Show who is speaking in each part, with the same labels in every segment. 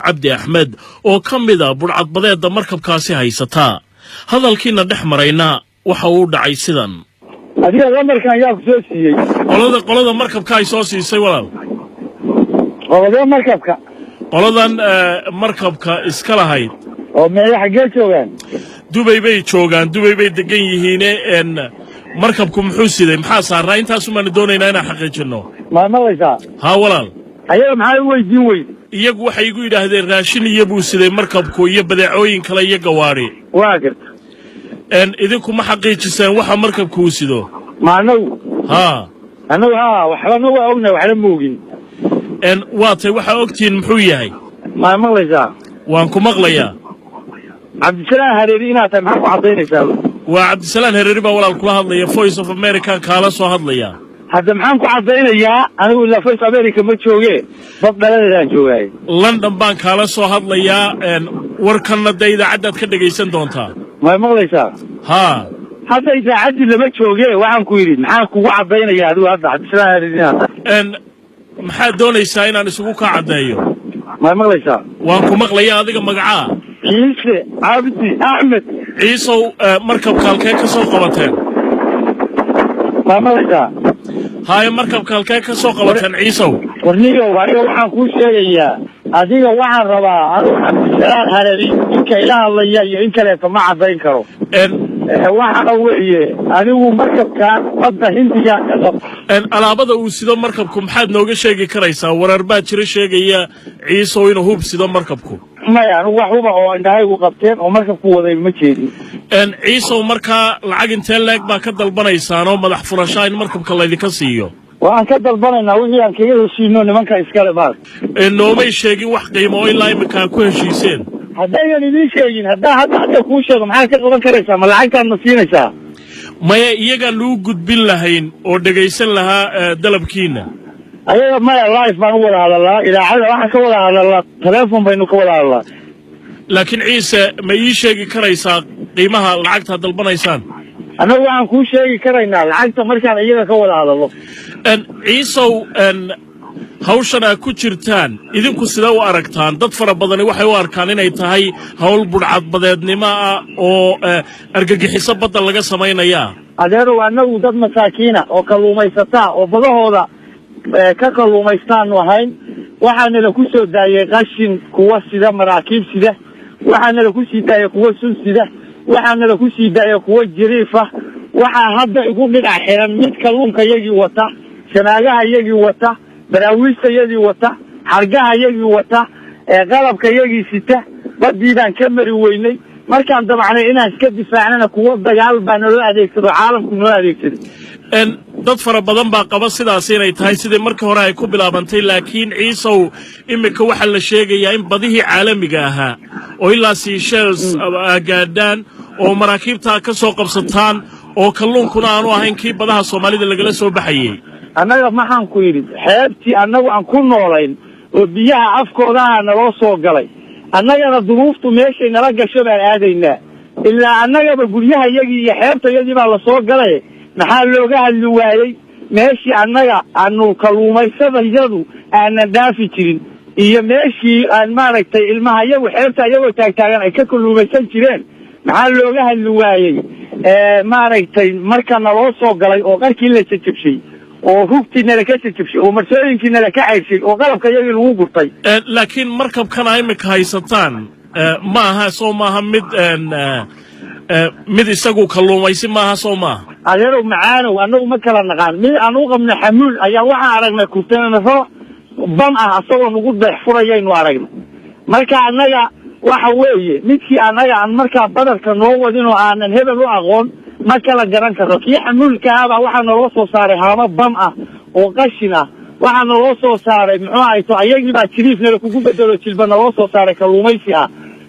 Speaker 1: cabdi axmed oo ka mid ah burcadbadeedda markabkaasi haysataa hadalkiina dhex marayna waxa uu dhacay sidan
Speaker 2: adiga lamarkan yaa ku soo siiyey
Speaker 1: qolada markabka ay soo siisay walaal qoladan markabka iska lahayd
Speaker 2: oo meeya xagee joogaan
Speaker 1: Dubai bay degan yihiin markabku muxuu siday maxaa saaraa intaas uma doonaynaa inaan xaqiijino
Speaker 2: ma malaysaa
Speaker 1: ha walaal
Speaker 2: ayaga maxay weydiin weyd
Speaker 1: iyagu waxay igu yiraahdeen raashin iyo buu siday markabku iyo badeecooyin kale iyo gawaari
Speaker 2: waa garta
Speaker 1: idinku ma xaqiijiseen waxa markabku uu sido
Speaker 2: maanaw
Speaker 1: ha
Speaker 2: waxba waa ognahay waxna moogin
Speaker 1: waatay waxa ogtiin muxuu yahay
Speaker 2: ma malaysaa
Speaker 1: waan ku maqlayaa
Speaker 2: cabdisalaan hareeri inaad tahay maxaa ku cadaynaysaa
Speaker 1: waa cabdisalaan hareeri baa walaal kula hadlaya Voice of America kaala soo hadlaya
Speaker 2: hadda maxaan ku cadaynayaa anigu ilaa Voice of America ma jooge dad dhaladeedaan joogay
Speaker 1: London baan kaala soo hadlayaa warkanna idaacadaad ka dhageysan doontaa
Speaker 2: ma maqlaysaa
Speaker 1: ha
Speaker 2: hadda idaacadii lama jooge waxaan ku yiri maxaan kugu cadaynayaa adigu hadda cabdisalaan hareeri
Speaker 1: maxaa doonaysaa inaan isugu ka cadeeyo
Speaker 2: ma maqlaysaa
Speaker 1: waan ku maqlayaa adiga magacaa
Speaker 2: Ciise cabdi Ahmed
Speaker 1: ciisow markabka halkee ka soo qabateen
Speaker 2: ma maqlaysaa
Speaker 1: haye markabka halkee ka soo qabateen ciisow
Speaker 2: warniyo waxaan ku sheegayaa adiga waxaan rabaa cabdisalaan hareeri inka ila hadlaya iyo in kale ma cadayn karo waxa weeye adigu markabkan badda Hindiya ka qab
Speaker 1: alaabada uu sido markabku maxaad nooga sheegi karaysaa warar baa jira sheegaya ciisow inuu hub sido markabku
Speaker 2: maya anigu wax huba oo indhahaygu qabteen oo markabku waday ma jeedin
Speaker 1: ciisow markaa lacag intee leeg baa ka dalbanaysaan oo madax furashaa in markabka laydinka siiyo
Speaker 2: waan ka dalbanaynaa wixii aan kaga heshiino nimanka iskale baad
Speaker 1: noomay sheegin wax qiimo oo ilaa imika ku heshiiseen
Speaker 2: haddaynan idiin sheegin hadda kuu sheego maxaad ka qaban karaysaa ma lacagtaad ma siinaysaa
Speaker 1: maya iyagaan lagu gudbin lahayn oo dhegaysan lahaa dalabkiina
Speaker 2: ayaga maya live baan u wada hadalnaa idaacada waxaan ka wada hadalnaa telefoon baynu ka wada hadalnaa
Speaker 1: laakiin ciise ma ii sheegi karaysaa qiimaha lacagtaad dalbanaysaan
Speaker 2: annagu waxaan kuu sheegi karaynaa lacagta markaan iyaga ka wada hadalno
Speaker 1: ciisow hawshan aad ku jirtaan idinku sida u aragtaan dad fara badani waxay u arkaan inay tahay hawl burcadbadeednimo ah oo argagixiso badda laga samaynayaa
Speaker 2: adeerow annagu dad masaakiina oo kalluumaysataa oo badahooda ka kalluumaystaanu ahayn waxaana la ku soo daayay qashin kuwa sida maraakiib sida waxaana la ku sii daayay kuwa sun sida waxaana la ku sii daayay kuwa jiriif ah waxaa hadda igu dhinac xiran mid kalluunka yagii wata sanaagaha yagii wata baraawiista yagii wata xargaha yagii wata qalabka yagii sita badii baan ka mari weynay markaan dabacnay inaan iska difaacnana kuwa dagaal baa naloo adeegsado caalamku noo adeegsado
Speaker 1: dad fara badan baa qaba sidaas inay tahay sidii markii hore ay ku bilaabantay laakiin ciisow imika waxaa la sheegayaa in badihii caalamiga ahaa oo ilaa Seychelles gaadhaan oo maraakiibta ka soo qabsataan oo kalluunkuna aanu ahayn kii badaha Soomaalida lagala soo baxayay
Speaker 2: annaga maxaan ku yiri xeebtii annagu aan ku noolayn oo biyaha afkooda naloo soo galay annagana duruuftu meeshay nala gasho baan aadaynaa ilaa annagaba guryaha yagii iyo xeebta yagii baa la soo galay maxaa looga hadli waayay meeshii annaga aanu kalluumaysadayadu aanan dhaafi jirin iyo meeshii aan maaragtay ilmaha iyagu xeebta iyagoo taagtaagan ay ka kalluumaysan jireen maxaa looga hadli waayay maaragtay marka naloo soo galay oo qarkii la jajabshay oo rugtiina la ka jajabshay oo marsooyinkiina la ka cayrshay oo qalabka iyagii lagu gurtay
Speaker 1: laakiin markabkan ay imika haysataan ma aha soo maaha mid isagu kalluumaysi maaha soo maaha
Speaker 2: adeerow macaanow annagu ma kala naqaan mid aan u qabna xamuul ayaa waxaan aragnay kurteennaro bam ah asagoo nagu deex furayaynu aragnay marka annaga waxa weeye midkii annaga aan markaa badarka noo wadin oo aanan hebel u aqoon ma kala garan karno kii xamuulka ahbaa waxaa naloo soo saaray haamo bam ah oo qashin ah waxaa naloo soo saaray muxuu ahayto ayagii baa jiriifnala kugu bedelo jilba naloo soo saaray kalluumaysi ah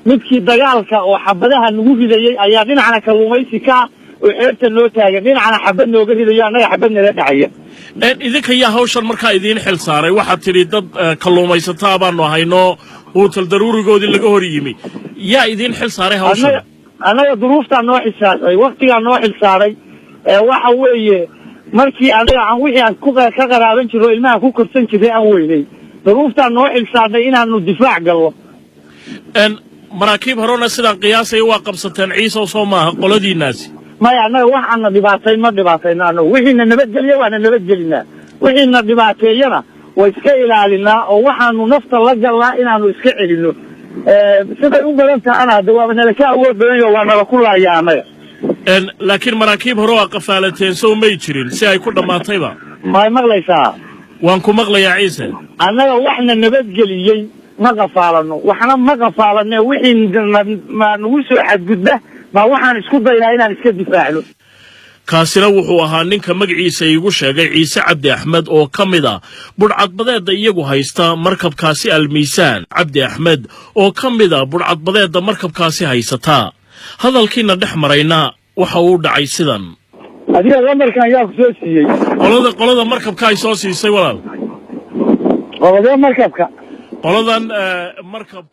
Speaker 2: midkii dagaalka oo xabadaha nagu ridayay ayaa dhinacna kalluumaysi ka oo xeebta noo taagan dhinacna xabad nooga ridayo annaga xabad nala dhacaya
Speaker 1: idinka yaa hawshan markaa idiin xil saaray waxaad tidhi dad kalluumaysataa baanu hayno quutal daruurigoodii laga hor yimi yaa idiin xil saaray hawshan
Speaker 2: annaga duruuftaa noo xilsaaray waktigaa noo xilsaaray waxa weeye markii anaga aan wixii aan ka qaraaban jirro ilmaha ku korsan jiray aan weynay duruuftaa noo xilsaarnay inaanu difaac galno
Speaker 1: مراكب هرونا سيدان قياسي وقبستان عيسى وصوماها قولدي الناس
Speaker 2: ما يعني وحنا دبعتين ما دبعتين أنا وحنا نبدل وأنا نبدلنا وحنا دبعتينا وإسكيل علينا وحنا نفط اللجة الله إن أنا إسكيل إنه سيدا يقول أنت أنا دوامنا لك أول بني وأنا بكل أيامي
Speaker 1: لكن مراكب هروا قفالتين سو ميتشرين سي كل ما طيبة
Speaker 2: ما مغليسا
Speaker 1: وانكو مغلي يا عيسى
Speaker 2: أنا وحنا نبدل ما قفالنا وحنا ما قفالنا وحنا ما نوسع حد قده ما وحنا اسكو داينا iska difaacno
Speaker 1: kaasina wuxuu ahaa ninka magaciisa igu sheegay Ciise Cabdi Axmed oo kamid ah burcadbadeeda iyagu haysta markabkaasi Almiisaan Cabdi Axmed oo kamid ah burcadbadeeda markabkaasi haysata hadalkiina dhex marayna waxa uu dhacay sidan
Speaker 2: adiga lambarkan ayaa ku soo siiyay
Speaker 1: qolada markabka ay soo siisay walaal
Speaker 2: qoladan
Speaker 1: markab